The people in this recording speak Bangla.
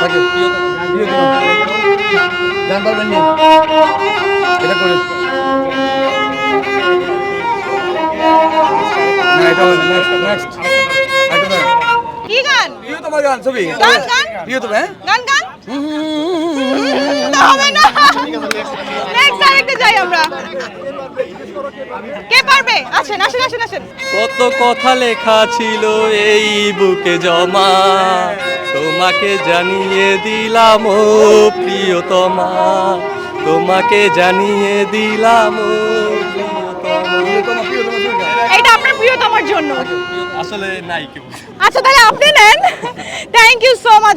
আগে গান পারবেন নি এটা করে না এটা হবে নেক্সট কি গান? প্রিয়তমার গান ছবি গান গান প্রিয়তমা হ্যাঁ গান গান না হবে না নেক্সট আরেকটা যাই আমরা কে পারবে আসেন আসেন আসেন আসেন কত কথা লেখা ছিল এই বুকে জমা তোমাকে জানিয়ে দিলাম ও প্রিয়তমা তোমাকে জানিয়ে দিলাম ও প্রিয়তমা এটা আপনার প্রিয়তমার জন্য আসলে নাই কেউ আচ্ছা তাহলে আপনি নেন থ্যাংক ইউ সো মাচ